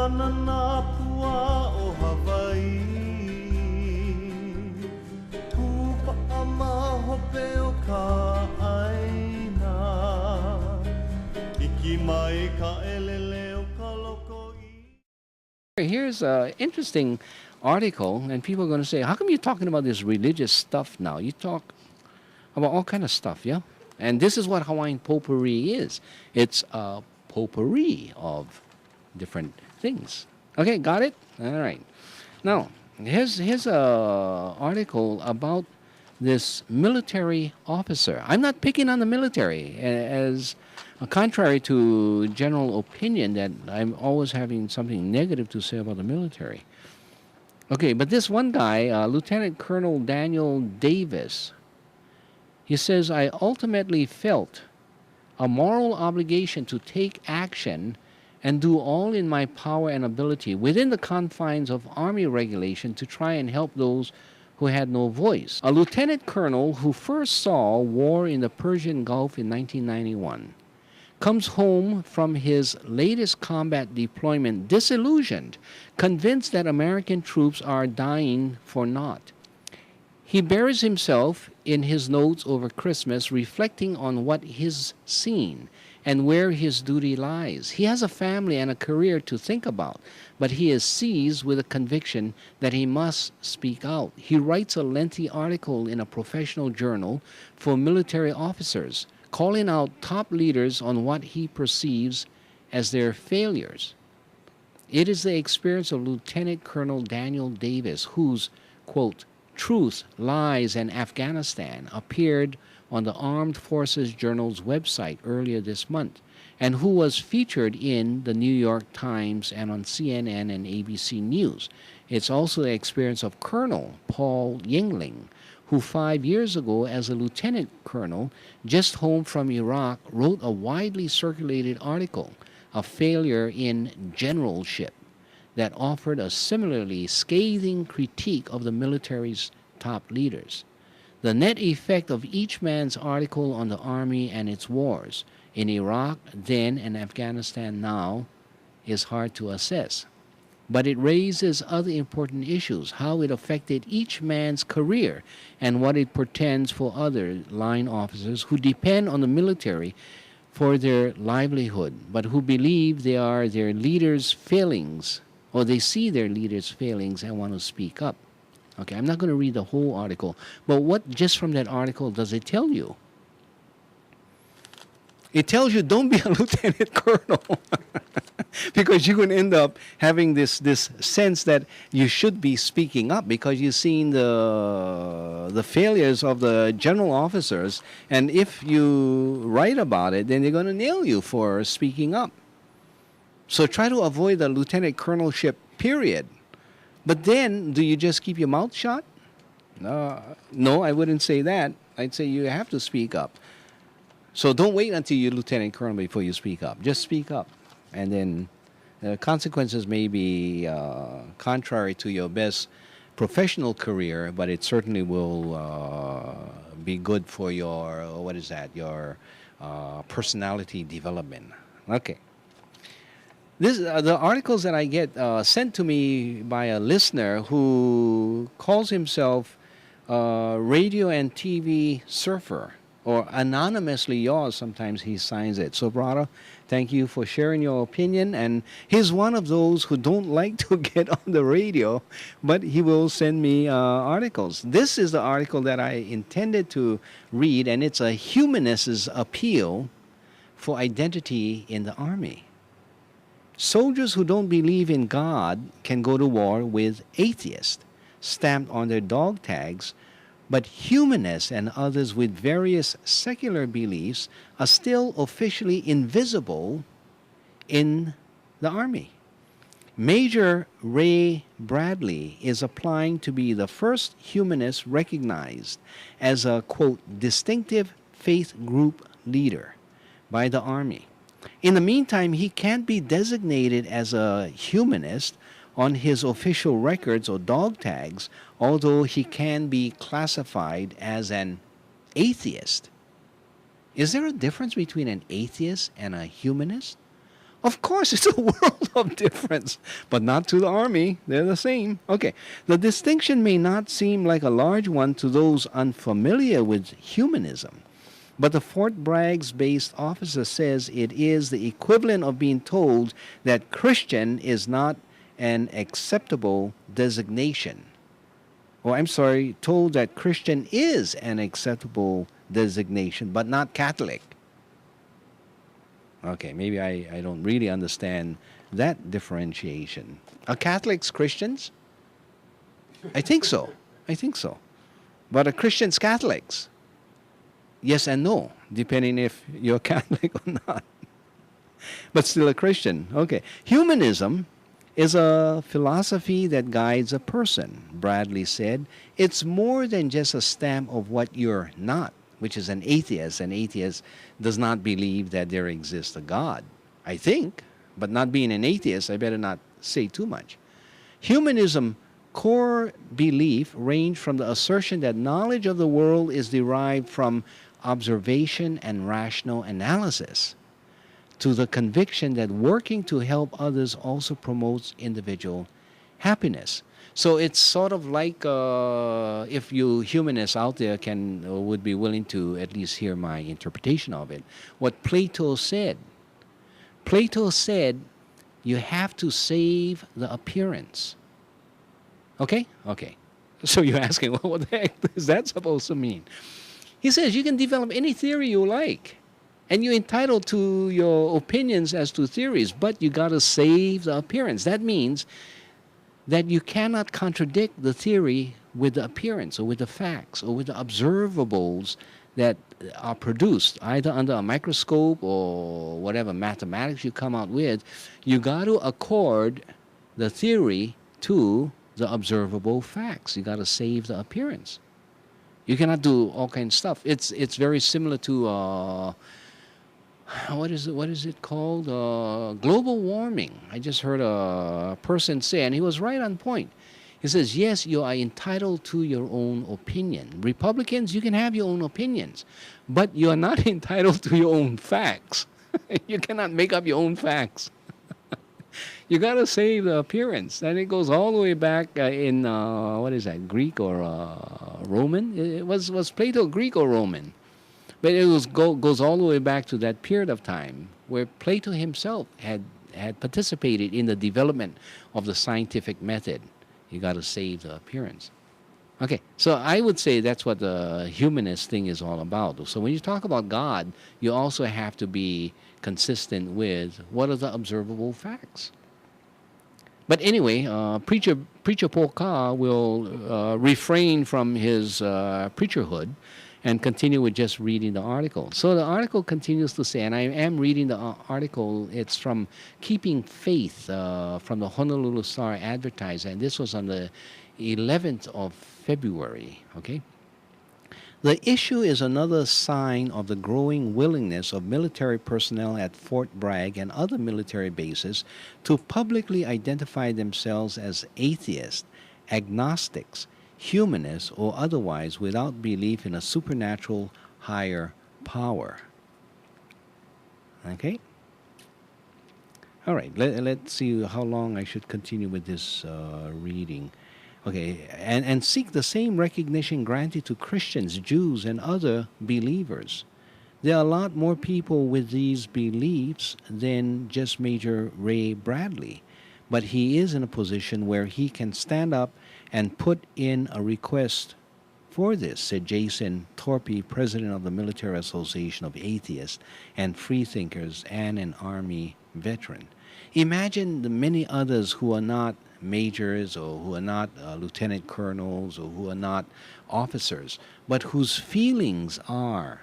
Nanapua o Hawaii Tupa ama hope o ka aina Iki mai ka elele o ka loko I. Here's an interesting article, and people are going to say, how come you're talking about this religious stuff now? You talk about all kind of stuff, yeah? And this is what Hawaiian Potpourri is. It's a potpourri of different things. Okay, got it? All right. Now, here's a article about this military officer. I'm not picking on the military, as contrary to general opinion that I'm always having something negative to say about the military. Okay, but this one guy, Lieutenant Colonel Daniel Davis, he says, I ultimately felt a moral obligation to take action and do all in my power and ability within the confines of Army regulation to try and help those who had no voice. A lieutenant colonel who first saw war in the Persian Gulf in 1991 comes home from his latest combat deployment disillusioned, convinced that American troops are dying for naught. He buries himself in his notes over Christmas, reflecting on what he's seen and where his duty lies. He has a family and a career to think about, but he is seized with a conviction that he must speak out. He writes a lengthy article in a professional journal for military officers, calling out top leaders on what he perceives as their failures. It is the experience of Lieutenant Colonel Daniel Davis, whose, quote, Truth, Lies, and Afghanistan appeared on the Armed Forces Journal's website earlier this month, and who was featured in the New York Times and on CNN and ABC News. It's also the experience of Colonel Paul Yingling, who 5 years ago, as a lieutenant colonel, just home from Iraq, wrote a widely circulated article, A Failure in Generalship, that offered a similarly scathing critique of the military's top leaders. The net effect of each man's article on the Army and its wars in Iraq then and Afghanistan now is hard to assess. But it raises other important issues, how it affected each man's career and what it portends for other line officers who depend on the military for their livelihood, but who believe they are their leaders' failings, or they see their leaders' failings and want to speak up. Okay, I'm not going to read the whole article, but what just from that article does it tell you? It tells you don't be a lieutenant colonel because you're going to end up having this sense that you should be speaking up because you've seen the failures of the general officers, and if you write about it, then they're going to nail you for speaking up. So try to avoid the lieutenant colonelship, period. But then, do you just keep your mouth shut? No, I wouldn't say that. I'd say you have to speak up. So don't wait until you're lieutenant colonel before you speak up. Just speak up. And then the consequences may be contrary to your best professional career, but it certainly will be good for your, your personality development. Okay. The articles that I get sent to me by a listener who calls himself Radio and TV Surfer, or anonymously yours, sometimes he signs it. So, brother, thank you for sharing your opinion. And he's one of those who don't like to get on the radio, but he will send me articles. This is the article that I intended to read, and it's a humanist's appeal for identity in the Army. Soldiers who don't believe in God can go to war with atheists stamped on their dog tags, but humanists and others with various secular beliefs are still officially invisible in the Army. Major Ray Bradley is applying to be the first humanist recognized as a, quote, distinctive faith group leader by the Army. In the meantime, he can't be designated as a humanist on his official records or dog tags, although he can be classified as an atheist. Is there a difference between an atheist and a humanist? Of course, it's a world of difference, but not to the Army. They're the same. Okay. The distinction may not seem like a large one to those unfamiliar with humanism, but the Fort Bragg's-based officer says it is the equivalent of being told that Christian is not an acceptable designation. Or, I'm sorry, told that Christian is an acceptable designation, but not Catholic. Okay, maybe I don't really understand that differentiation. Are Catholics Christians? I think so. I think so. But are Christians Catholics? Yes and no, depending if you're Catholic or not. But still a Christian. Okay. Humanism is a philosophy that guides a person, Bradley said. It's more than just a stamp of what you're not, which is an atheist. An atheist does not believe that there exists a God, I think. But not being an atheist, I better not say too much. Humanism core belief range from the assertion that knowledge of the world is derived from observation and rational analysis, to the conviction that working to help others also promotes individual happiness. So it's sort of like if you humanists out there would be willing to at least hear my interpretation of it, what Plato said. Plato said you have to save the appearance. Okay? Okay. So you're asking, well, what the heck is that supposed to mean? He says you can develop any theory you like, and you're entitled to your opinions as to theories, but you got to save the appearance. That means that you cannot contradict the theory with the appearance or with the facts or with the observables that are produced either under a microscope or whatever mathematics you come out with. You got to accord the theory to the observable facts. You got to save the appearance. You cannot do all kinds of stuff. It's very similar to what is it called? Global warming. I just heard a person say, and he was right on point. He says, yes, you are entitled to your own opinion. Republicans, you can have your own opinions, but you are not entitled to your own facts. You cannot make up your own facts. You got to save the appearance. And it goes all the way back in, what is that, Greek or Roman? It was Plato Greek or Roman? But it goes all the way back to that period of time where Plato himself had participated in the development of the scientific method. You got to save the appearance. Okay, so I would say that's what the humanist thing is all about. So when you talk about God, you also have to be consistent with what are the observable facts. But anyway, Preacher Polka will refrain from his preacherhood and continue with just reading the article. So the article continues to say, and I am reading the article, it's from Keeping Faith from the Honolulu Star Advertiser, and this was on the 11th of February, okay? The issue is another sign of the growing willingness of military personnel at Fort Bragg and other military bases to publicly identify themselves as atheists, agnostics, humanists, or otherwise without belief in a supernatural higher power. Okay? All right, let's see how long I should continue with this reading. Okay, and seek the same recognition granted to Christians, Jews, and other believers. There are a lot more people with these beliefs than just Major Ray Bradley, but he is in a position where he can stand up and put in a request for this, said Jason Torpy, president of the Military Association of Atheists and Freethinkers and an Army veteran. Imagine the many others who are not majors or who are not lieutenant colonels or who are not officers, but whose feelings are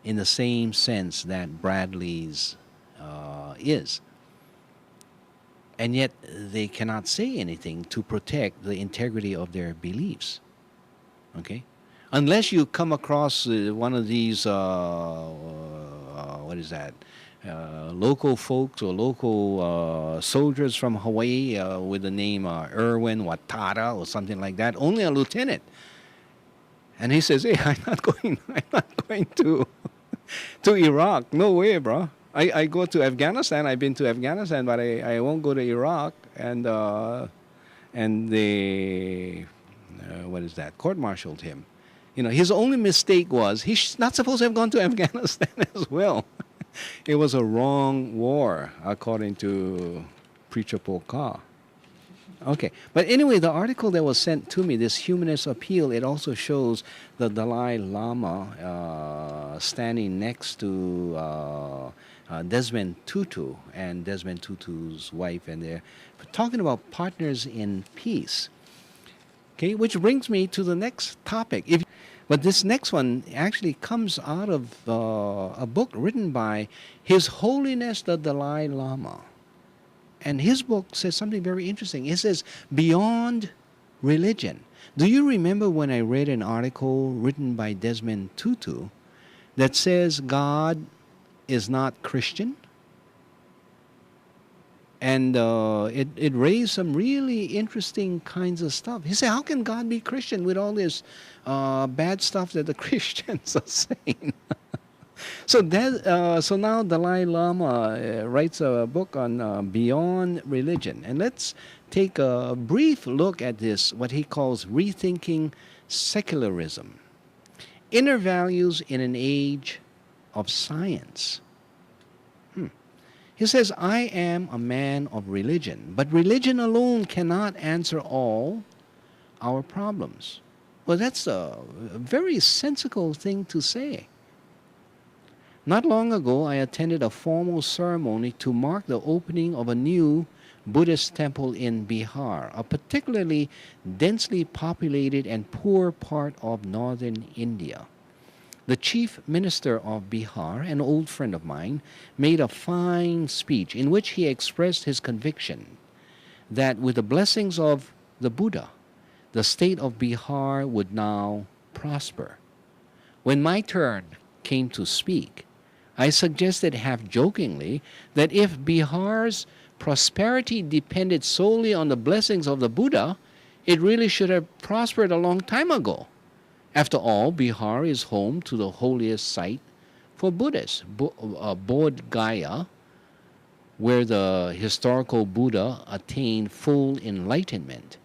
in the same sense that Bradley's is. And yet they cannot say anything to protect the integrity of their beliefs. Okay? Unless you come across one of these, what is that? Local folks or local soldiers from Hawaii with the name Irwin Watara or something like that, only a lieutenant. And he says, hey, I'm not going to to Iraq. No way, bro. I go to Afghanistan. I've been to Afghanistan, but I won't go to Iraq. And they what is that? Court-martialed him. His only mistake was he's not supposed to have gone to Afghanistan as well. It was a wrong war, according to Preacher Polka. Okay, but anyway, the article that was sent to me, this humanist appeal, it also shows the Dalai Lama standing next to Desmond Tutu and Desmond Tutu's wife, and they're talking about partners in peace. Okay, which brings me to the next topic. But this next one actually comes out of a book written by His Holiness the Dalai Lama. And his book says something very interesting. It says, Beyond Religion. Do you remember when I read an article written by Desmond Tutu that says God is not Christian? And it raised some really interesting kinds of stuff. He said, how can God be Christian with all this bad stuff that the Christians are saying? So now Dalai Lama writes a book on Beyond Religion. And let's take a brief look at this, what he calls rethinking secularism. Inner values in an age of science. He says, I am a man of religion, but religion alone cannot answer all our problems. Well, that's a very sensible thing to say. Not long ago, I attended a formal ceremony to mark the opening of a new Buddhist temple in Bihar, a particularly densely populated and poor part of northern India. The chief minister of Bihar, an old friend of mine, made a fine speech in which he expressed his conviction that with the blessings of the Buddha, the state of Bihar would now prosper. When my turn came to speak, I suggested half-jokingly that if Bihar's prosperity depended solely on the blessings of the Buddha, it really should have prospered a long time ago. After all, Bihar is home to the holiest site for Buddhists, Bodh Gaya, where the historical Buddha attained full enlightenment.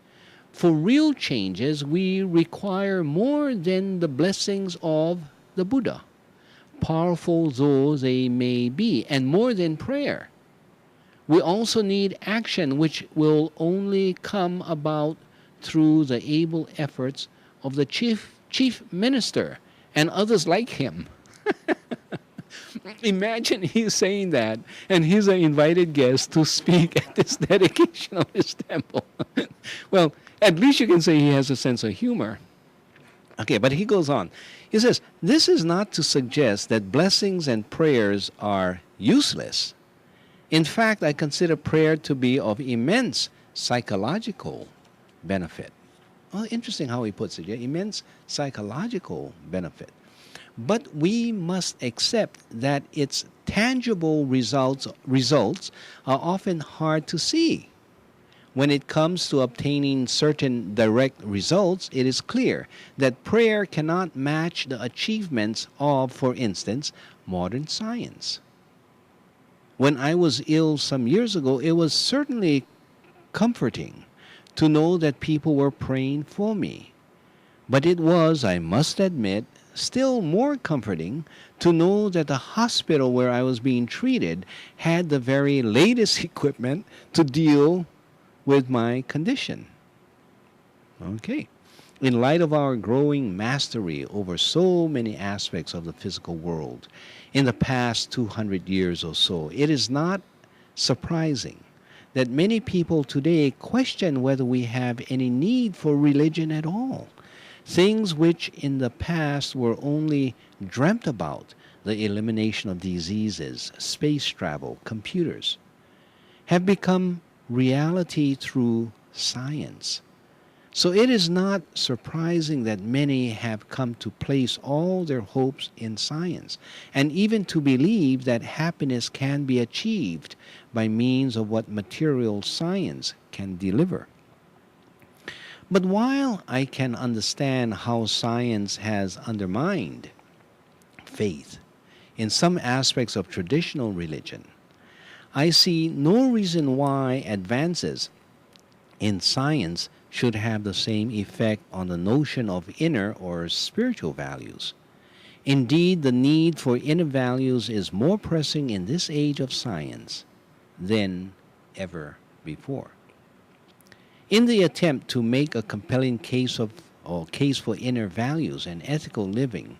For real changes, we require more than the blessings of the Buddha, powerful though they may be, and more than prayer. We also need action, which will only come about through the able efforts of the chief minister and others like him. Imagine he's saying that, and he's an invited guest to speak at this dedication of his temple. Well, at least you can say he has a sense of humor. Okay, but he goes on. He says, this is not to suggest that blessings and prayers are useless. In fact, I consider prayer to be of immense psychological benefit. Well, interesting how he puts it, yeah? Immense psychological benefit. But we must accept that its tangible results are often hard to see. When it comes to obtaining certain direct results, it is clear that prayer cannot match the achievements of, for instance, modern science. When I was ill some years ago, it was certainly comforting to know that people were praying for me. But it was, I must admit, still more comforting to know that the hospital where I was being treated had the very latest equipment to deal with my condition. Okay. In light of our growing mastery over so many aspects of the physical world in the past 200 years or so, it is not surprising that many people today question whether we have any need for religion at all. Things which in the past were only dreamt about, the elimination of diseases, space travel, computers, have become reality through science. So it is not surprising that many have come to place all their hopes in science, and even to believe that happiness can be achieved by means of what material science can deliver. But while I can understand how science has undermined faith in some aspects of traditional religion, I see no reason why advances in science should have the same effect on the notion of inner or spiritual values. Indeed, the need for inner values is more pressing in this age of science than ever before. In the attempt to make a compelling case for inner values and ethical living,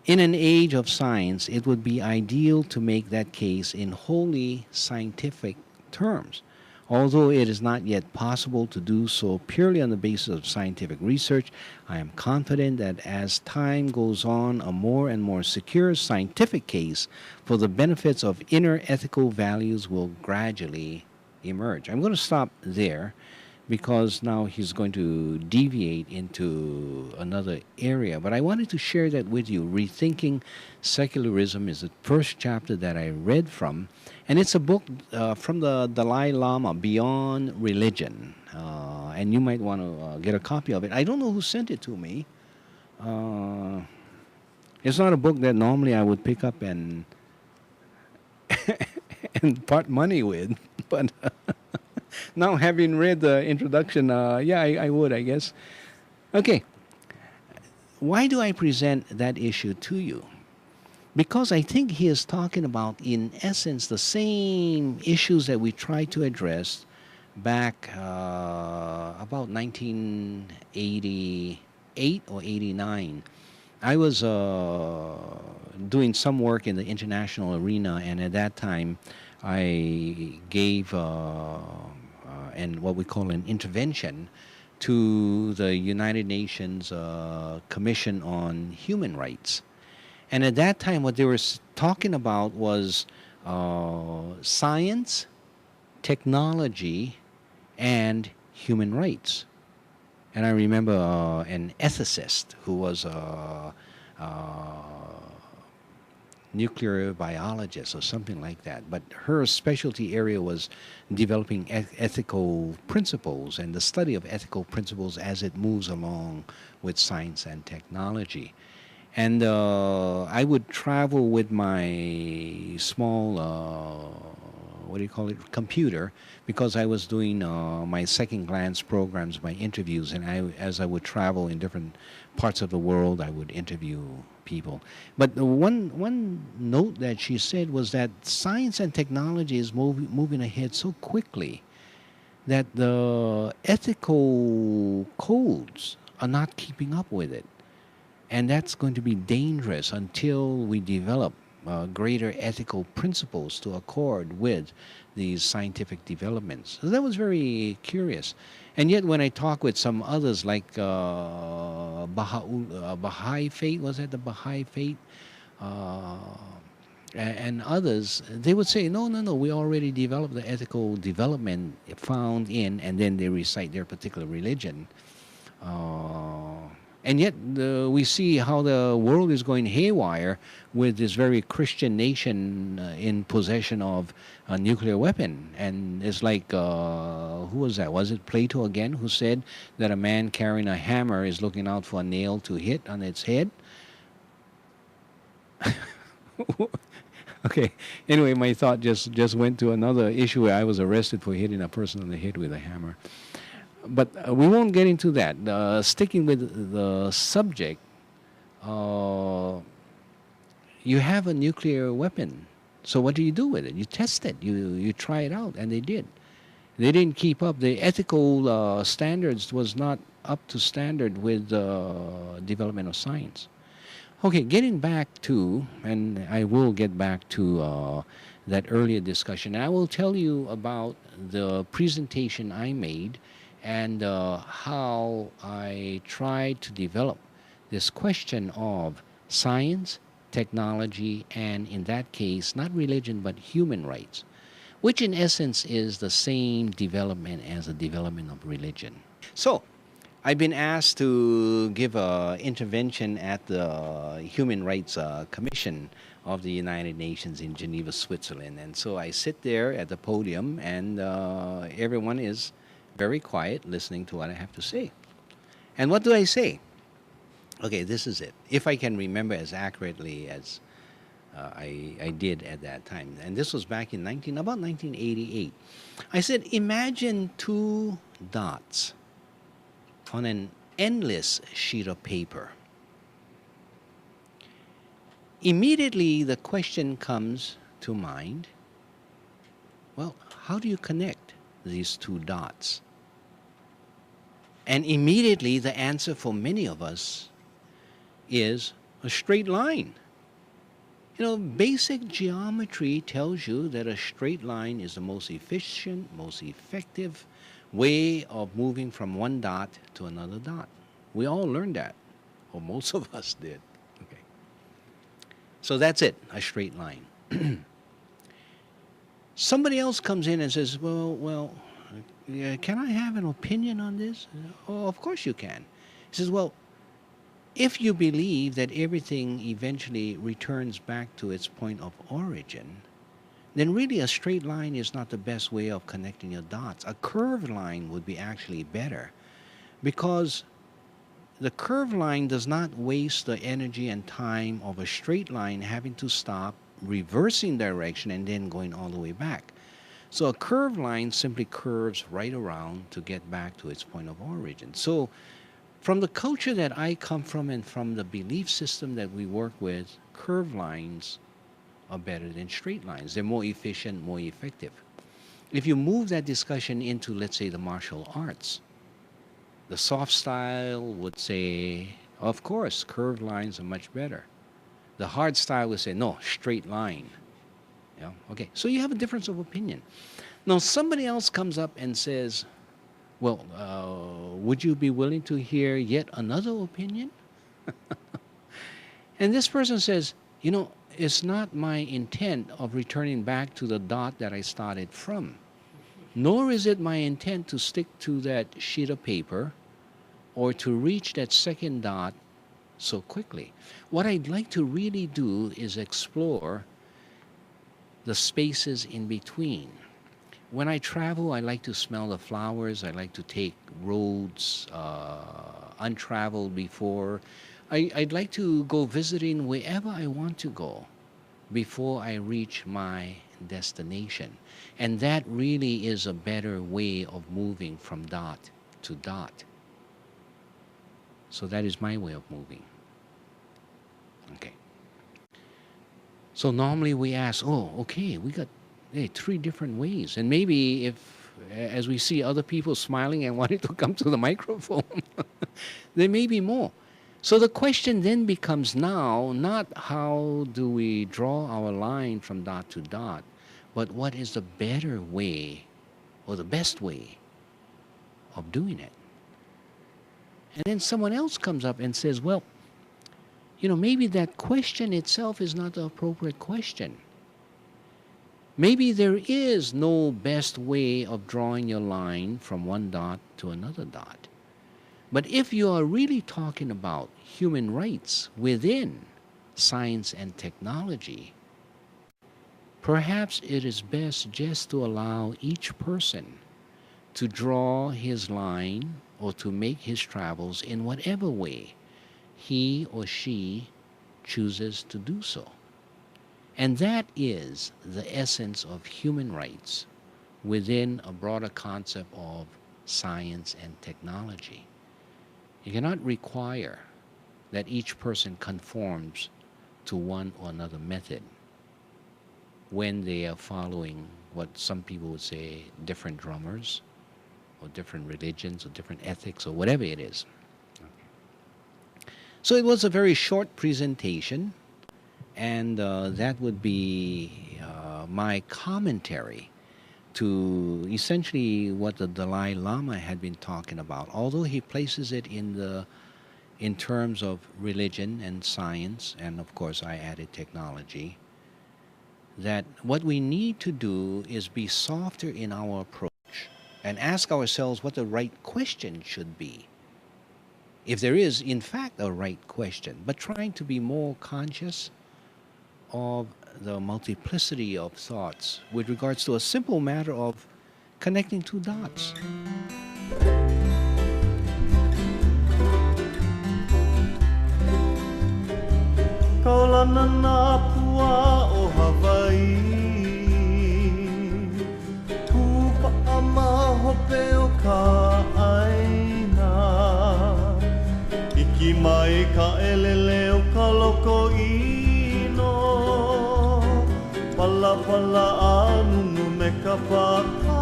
in an age of science, it would be ideal to make that case in wholly scientific terms. Although it is not yet possible to do so purely on the basis of scientific research, I am confident that as time goes on, a more and more secure scientific case for the benefits of inner ethical values will gradually emerge. I'm going to stop there because now he's going to deviate into another area. But I wanted to share that with you. Rethinking Secularism is the first chapter that I read from, and it's a book from the Dalai Lama, Beyond Religion. And you might want to get a copy of it. I don't know who sent it to me. It's not a book that normally I would pick up and and part money with, but now having read the introduction, I would, I guess. Okay, why do I present that issue to you? Because I think he is talking about, in essence, the same issues that we tried to address back about 1988 or 89. I was doing some work in the international arena, and at that time, I gave and what we call an intervention to the United Nations Commission on Human Rights. And at that time, what they were talking about was science, technology, and human rights. And I remember an ethicist who was a nuclear biologist or something like that. But her specialty area was developing ethical principles and the study of ethical principles as it moves along with science and technology. And I would travel with my small, computer, because I was doing my second glance programs, my interviews, and as I would travel in different parts of the world, I would interview people. But the one note that she said was that science and technology is moving ahead so quickly that the ethical codes are not keeping up with it. And that's going to be dangerous until we develop greater ethical principles to accord with these scientific developments. So that was very curious. And yet when I talk with some others like Baha'i Faith, was that the Baha'i Faith? And others, they would say, no, we already developed the ethical development found in, and then they recite their particular religion. And yet we see how the world is going haywire with this very Christian nation in possession of a nuclear weapon. And it's like, who was that? Was it Plato again who said that a man carrying a hammer is looking out for a nail to hit on its head? Okay, anyway, my thought just went to another issue where I was arrested for hitting a person on the head with a hammer. But we won't get into that. Sticking with the subject, you have a nuclear weapon. So what do you do with it? You test it. You try it out, and they did. They didn't keep up. The ethical standards was not up to standard with development of science. Okay, getting back to, and I will get back to that earlier discussion. I will tell you about the presentation I made and how I tried to develop this question of science, technology, and in that case, not religion, but human rights, which in essence is the same development as the development of religion. So, I've been asked to give an intervention at the Human Rights Commission of the United Nations in Geneva, Switzerland. And so I sit there at the podium, and everyone is very quiet, listening to what I have to say. And what do I say? Okay, this is it. If I can remember as accurately as I did at that time. And this was back in about 1988. I said, imagine two dots on an endless sheet of paper. Immediately, the question comes to mind, well, how do you connect these two dots? And immediately, the answer for many of us is a straight line. You know, basic geometry tells you that a straight line is the most efficient, most effective way of moving from one dot to another dot. We all learned that, or most of us did. Okay. So that's it, a straight line. Somebody else comes in and says, well, can I have an opinion on this? Oh, of course you can. He says, well, if you believe that everything eventually returns back to its point of origin, then really a straight line is not the best way of connecting your dots. A curved line would be actually better, because the curved line does not waste the energy and time of a straight line having to stop, reversing direction, and then going all the way back. So a curved line simply curves right around to get back to its point of origin. So from the culture that I come from and from the belief system that we work with, curved lines are better than straight lines. They're more efficient, more effective. If you move that discussion into, let's say, the martial arts, the soft style would say, of course, curved lines are much better. The hard style would say, no, straight line. Yeah? Okay, so you have a difference of opinion. Now, somebody else comes up and says, well, would you be willing to hear yet another opinion? And this person says, you know, it's not my intent of returning back to the dot that I started from, nor is it my intent to stick to that sheet of paper or to reach that second dot so quickly. What I'd like to really do is explore the spaces in between. When I travel, I like to smell the flowers. I like to take roads untraveled before. I'd like to go visiting wherever I want to go before I reach my destination. And that really is a better way of moving from dot to dot. So that is my way of moving. Okay. So normally we ask, oh, okay, we got three different ways. And maybe if, as we see other people smiling and wanting to come to the microphone, there may be more. So the question then becomes now, not how do we draw our line from dot to dot, but what is the better way or the best way of doing it? And then someone else comes up and says, well, you know, maybe that question itself is not the appropriate question. Maybe there is no best way of drawing your line from one dot to another dot. But if you are really talking about human rights within science and technology, perhaps it is best just to allow each person to draw his line or to make his travels in whatever way he or she chooses to do so. And that is the essence of human rights within a broader concept of science and technology. You cannot require that each person conforms to one or another method when they are following what some people would say different drummers or different religions or different ethics or whatever it is. So it was a very short presentation, and that would be my commentary to essentially what the Dalai Lama had been talking about, although he places it in terms of religion and science, and of course I added technology, that what we need to do is be softer in our approach and ask ourselves what the right question should be, if there is in fact a right question, but trying to be more conscious of the multiplicity of thoughts with regards to a simple matter of connecting two dots. Ko palana nā pua o Hawaii Tūpa'a mahope o ka aina Iki mai ka elele o ka loko ino Pala pala anunu me ka paka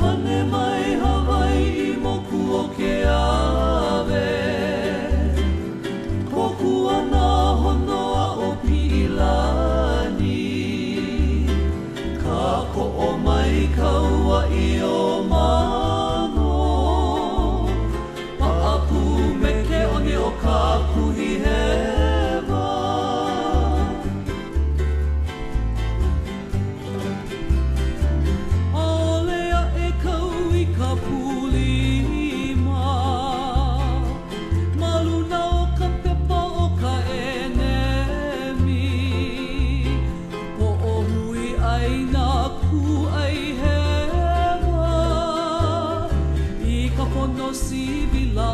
Pane mai Hawaii moku o ke ave Koku ana honoa o Pilani Ka ko'o mai kaua i o mano Pa'apu me ke oni o ka kuhi hewa Aolea e kau i ka pulima Maluna o ka pepa o ka enemi Po o hui ai nā ku ai hewa I ka pono sivila